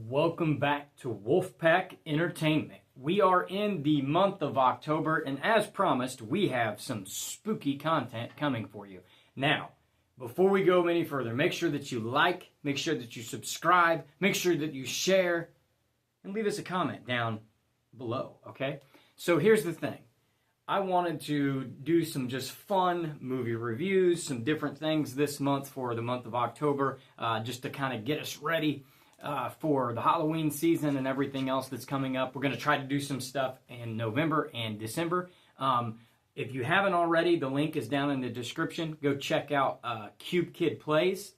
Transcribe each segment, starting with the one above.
Welcome back to Wolfpack Entertainment. We are in the month of October, and as promised, we have some spooky content coming for you. Now, before we go any further, make sure that you like, make sure that you subscribe, make sure that you share, and leave us a comment down below, okay? So here's the thing. I wanted to do some just fun movie reviews, some different things this month for the month of October, just to kind of get us ready for the Halloween season and everything else that's coming up. We're going to try to do some stuff in November and December. If you haven't already, the link is down in the description. Go check out Cube Kid Plays.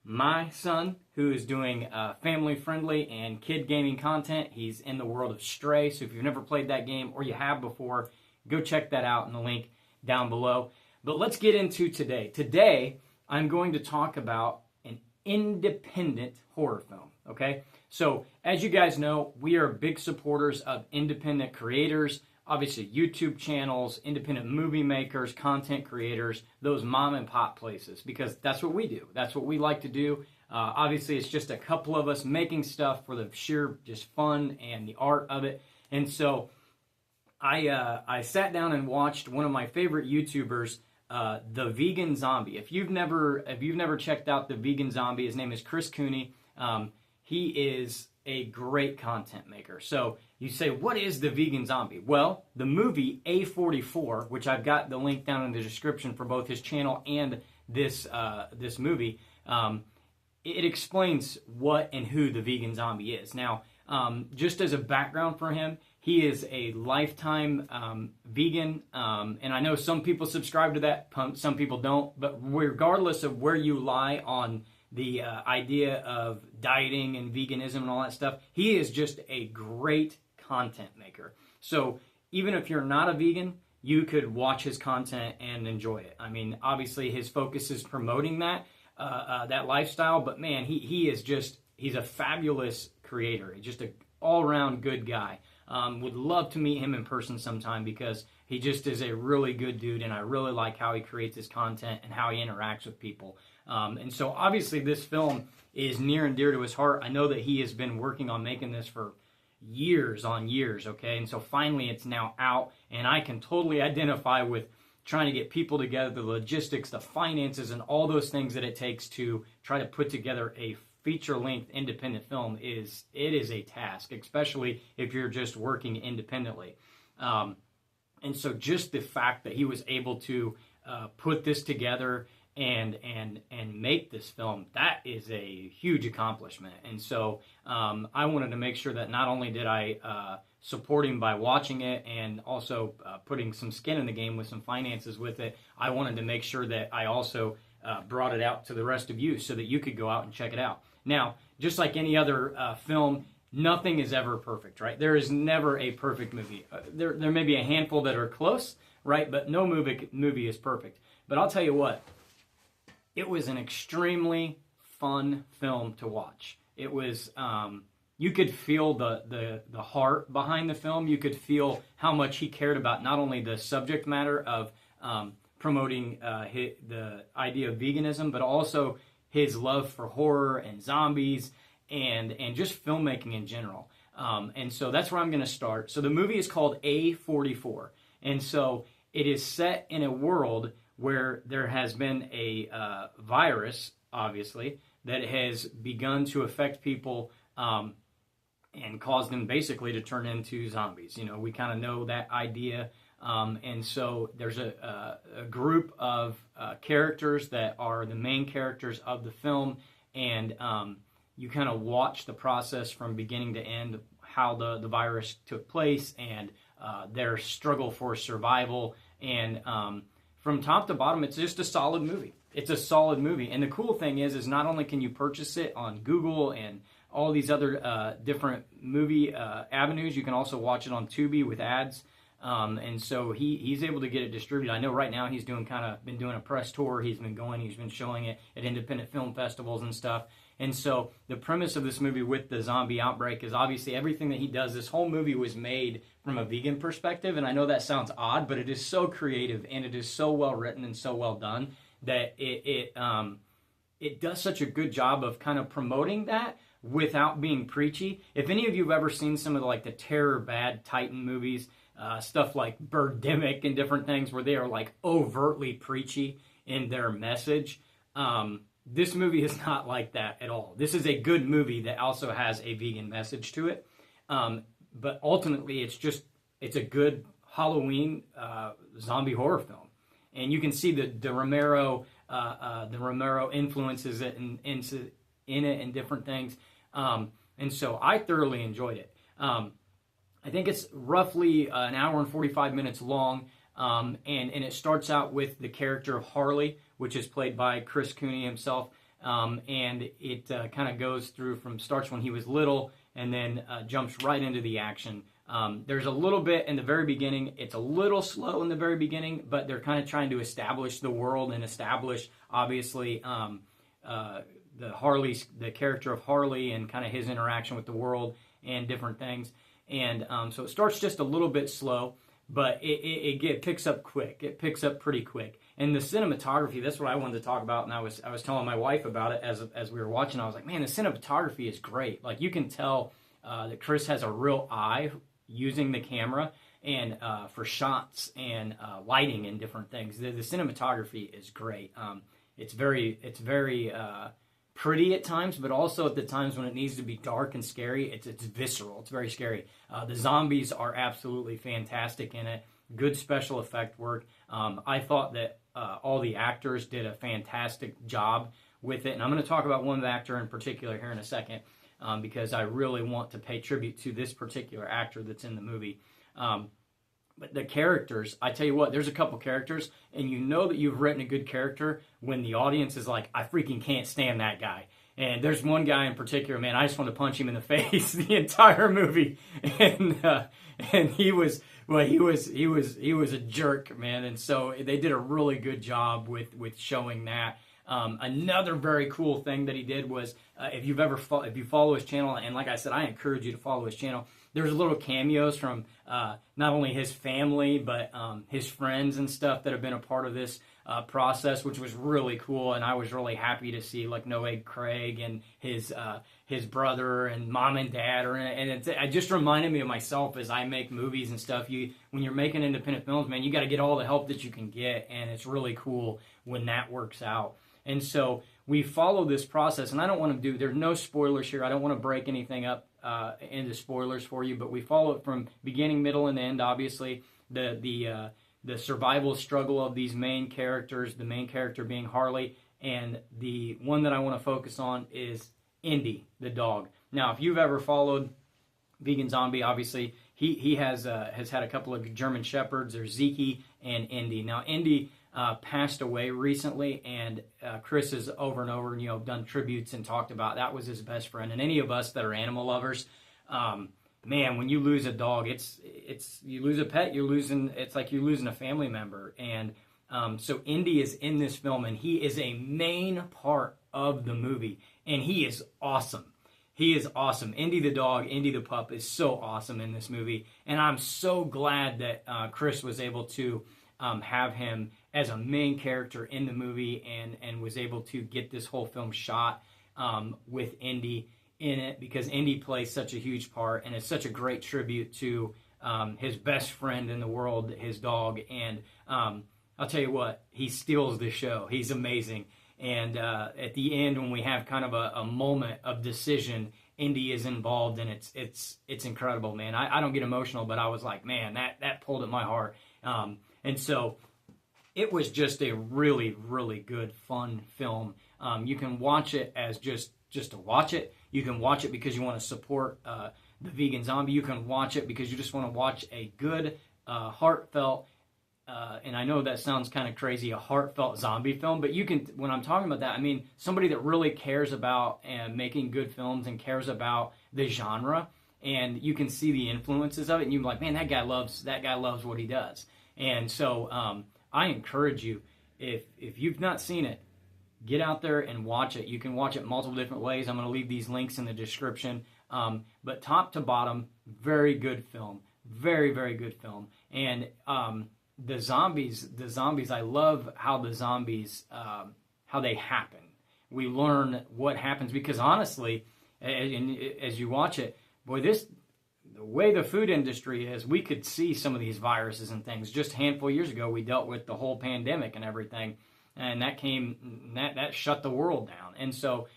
My son, who is doing family-friendly and kid gaming content. He's in the world of Stray, so if you've never played that game or you have before, go check that out in the link down below. But let's get into today. Today, I'm going to talk about an independent horror film, okay? So, as you guys know, we are big supporters of independent creators, obviously YouTube channels, independent movie makers, content creators, those mom and pop places, because that's what we do. That's what we like to do. Obviously, it's just a couple of us making stuff for the sheer just fun and the art of it. And so, I sat down and watched one of my favorite YouTubers, The Vegan Zombie. If you've never checked out The Vegan Zombie, his name is Chris Cooney. He is a great content maker. So you say, what is The Vegan Zombie? Well, the movie A44, which I've got the link down in the description for both his channel and this movie, it explains what and who the Vegan Zombie is. Now, just as a background for him, he is a lifetime vegan, and I know some people subscribe to that, some people don't, but regardless of where you lie on the idea of dieting and veganism and all that stuff, he is just a great content maker. So even if you're not a vegan, you could watch his content and enjoy it. I mean, obviously his focus is promoting that lifestyle, but man, he's a fabulous creator. He's just an all-around good guy. Would love to meet him in person sometime because he just is a really good dude, and I really like how he creates his content and how he interacts with people. And so obviously this film is near and dear to his heart. I know that he has been working on making this for years on years, okay? And so finally it's now out, and I can totally identify with trying to get people together, the logistics, the finances, and all those things that it takes to try to put together a feature-length independent film. It is a task, especially if you're just working independently. And so just the fact that he was able to put this together and make this film, that is a huge accomplishment. And so I wanted to make sure that not only did I support him by watching it and also putting some skin in the game with some finances with it, I wanted to make sure that I also brought it out to the rest of you so that you could go out and check it out. Now, just like any other film, nothing is ever perfect, right? There is never a perfect movie. There may be a handful that are close, right? But no movie is perfect. But I'll tell you what, it was an extremely fun film to watch. It was, you could feel the heart behind the film. You could feel how much he cared about not only the subject matter of promoting the idea of veganism, but also his love for horror and zombies and just filmmaking in general. And so that's where I'm going to start. So the movie is called A44. And so it is set in a world where there has been a virus, obviously, that has begun to affect people and cause them basically to turn into zombies. You know, we kind of know that idea. And so there's a group of characters that are the main characters of the film, and you kind of watch the process from beginning to end, how the virus took place, and their struggle for survival. And from top to bottom, it's just a solid movie. It's a solid movie. And the cool thing is not only can you purchase it on Google and all these other different movie avenues, you can also watch it on Tubi with ads. And so he's able to get it distributed. I know right now he's been doing a press tour. He's been showing it at independent film festivals and stuff. And so the premise of this movie with the zombie outbreak is obviously everything that he does. This whole movie was made from a vegan perspective, and I know that sounds odd, but it is so creative and it is so well written and so well done that it does such a good job of kind of promoting that, without being preachy. If any of you have ever seen some of the terror bad Titan movies, stuff like Birdemic and different things where they are like overtly preachy in their message, this movie is not like that at all. This is a good movie that also has a vegan message to it. But ultimately, it's a good Halloween zombie horror film, and you can see the Romero influences it in it and different things. And so I thoroughly enjoyed it. I think it's roughly an hour and 45 minutes long, and it starts out with the character of Harley, which is played by Chris Cooney himself, and it kind of goes through starts when he was little and then jumps right into the action. There's a little bit in the very beginning. It's a little slow in the very beginning, but they're kind of trying to establish the world and establish, obviously, the character of Harley and kind of his interaction with the world and different things. And so it starts just a little bit slow, but it picks up quick. It picks up pretty quick. And the cinematography, that's what I wanted to talk about. And I was telling my wife about it as we were watching. I was like, man, the cinematography is great. Like, you can tell that Chris has a real eye using the camera and for shots and lighting and different things. The cinematography is great. It's very pretty at times, but also at the times when it needs to be dark and scary, it's visceral. It's very scary. The zombies are absolutely fantastic in it. Good special effect work. I thought that all the actors did a fantastic job with it, and I'm going to talk about one actor in particular here in a second, because I really want to pay tribute to this particular actor that's in the movie. But the characters, I tell you what, there's a couple characters, and you know that you've written a good character when the audience is like, I freaking can't stand that guy. And there's one guy in particular, man, I just want to punch him in the face the entire movie. And he was a jerk, man. And so they did a really good job with showing that. Another very cool thing that he did was, if you follow his channel, and like I said, I encourage you to follow his channel. There's little cameos from not only his family, but his friends and stuff that have been a part of this process, which was really cool. And I was really happy to see, like, Noah Craig and his brother and mom and dad are in it. And it just reminded me of myself as I make movies and stuff. When you're making independent films, man, you got to get all the help that you can get, and it's really cool when that works out. And so we follow this process, and I don't want to there's no spoilers here. I don't want to break anything up into spoilers for you, but we follow it from beginning, middle, and end. Obviously, the survival struggle of these main characters, the main character being Harley, and the one that I want to focus on is Indy, the dog. Now, if you've ever followed Vegan Zombie, obviously, he has had a couple of German Shepherds. There's Zeke and Indy. Now, Indy passed away recently, and Chris has over and over, done tributes and talked about that was his best friend. And any of us that are animal lovers, man, when you lose a dog, it's you lose a pet, it's like you're losing a family member. And so Indy is in this film, and he is a main part of the movie, and he is awesome. He is awesome. Indy the dog, Indy the pup is so awesome in this movie, and I'm so glad that Chris was able to have him as a main character in the movie and was able to get this whole film shot with Indy in it, because Indy plays such a huge part, and it's such a great tribute to his best friend in the world, his dog. And I'll tell you what, he steals the show. He's amazing. And at the end, when we have kind of a moment of decision, Indy is involved, and it's incredible, man. I don't get emotional, but I was like, man, that pulled at my heart. And so it was just a really, really good, fun film. You can watch it as just to watch it. You can watch it because you want to support the Vegan Zombie. You can watch it because you just want to watch a good, heartfelt, and I know that sounds kind of crazy, a heartfelt zombie film, but you can, when I'm talking about that, I mean somebody that really cares about making good films and cares about the genre, and you can see the influences of it, and you're like, man, that guy loves what he does. And so I encourage you, if you've not seen it, get out there and watch it. You can watch it multiple different ways. I'm going to leave these links in the description. But top to bottom, very good film. Very, very good film. And the zombies, I love how the zombies, how they happen. We learn what happens, because honestly, and as you watch it, boy, the way the food industry is, we could see some of these viruses and things. Just a handful of years ago, we dealt with the whole pandemic and everything, and that shut the world down. And so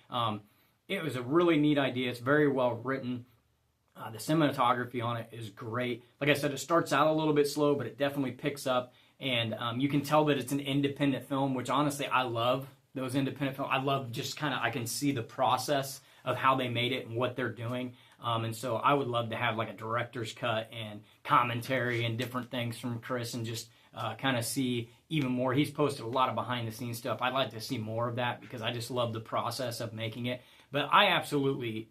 it was a really neat idea. It's very well written. The cinematography on it is great. Like I said, it starts out a little bit slow, but it definitely picks up. And you can tell that it's an independent film, which honestly, I love those independent films. I love just I can see the process of how they made it and what they're doing. And so I would love to have like a director's cut and commentary and different things from Chris, and just kind of see even more. He's posted a lot of behind the scenes stuff. I'd like to see more of that because I just love the process of making it. But I absolutely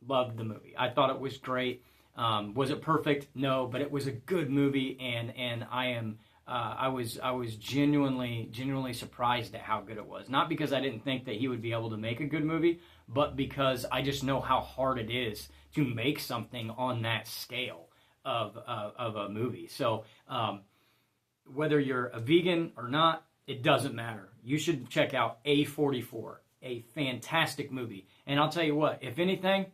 loved the movie. I thought it was great. Was it perfect? No, but it was a good movie, and I was genuinely surprised at how good it was. Not because I didn't think that he would be able to make a good movie, but because I just know how hard it is to make something on that scale of a movie. So whether you're a vegan or not, it doesn't matter. You should check out A44, a fantastic movie. And I'll tell you what, if anything,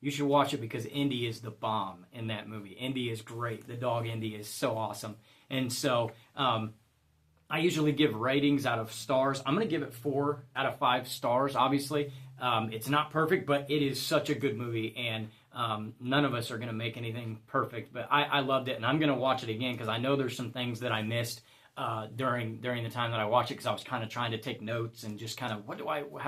you should watch it because Indy is the bomb in that movie. Indy is great. The dog Indy is so awesome. And so I usually give ratings out of stars. I'm going to give it 4 out of 5 stars, obviously. It's not perfect, but it is such a good movie, and none of us are going to make anything perfect. But I loved it, and I'm going to watch it again because I know there's some things that I missed during the time that I watched it, because I was kind of trying to take notes and just kind of how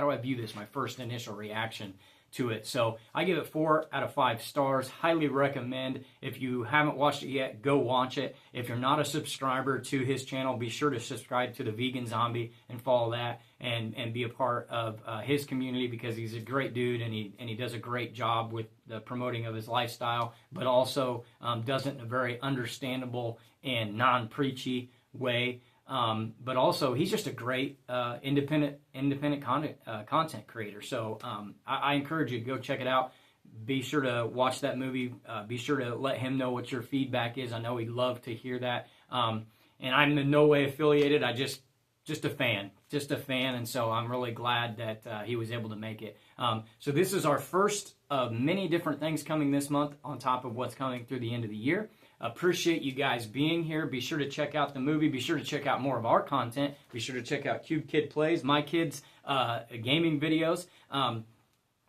do I view this, my first initial reaction to it. So I give it 4 out of 5 stars. Highly recommend. If you haven't watched it yet, go watch it. If you're not a subscriber to his channel, be sure to subscribe to the Vegan Zombie and follow that, and be a part of his community, because he's a great dude, and he does a great job with the promoting of his lifestyle, but also does it in a very understandable and non-preachy way. But also, he's just a great independent content creator. So I encourage you to go check it out. Be sure to watch that movie. Be sure to let him know what your feedback is. I know he'd love to hear that. And I'm in no way affiliated. I just a fan. And so I'm really glad that he was able to make it. So this is our first of many different things coming this month on top of what's coming through the end of the year. Appreciate you guys being here. Be sure to check out the movie. Be sure to check out more of our content. Be sure to check out Cube Kid Plays, my kids' gaming videos. And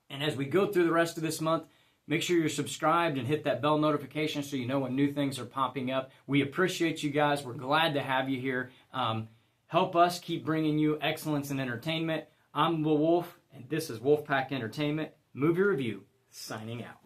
as we go through the rest of this month, make sure you're subscribed and hit that bell notification so you know when new things are popping up. We appreciate you guys. We're glad to have you here. Help us keep bringing you excellence and entertainment. I'm the Wolf, and this is Wolfpack Entertainment. Movie Review, signing out.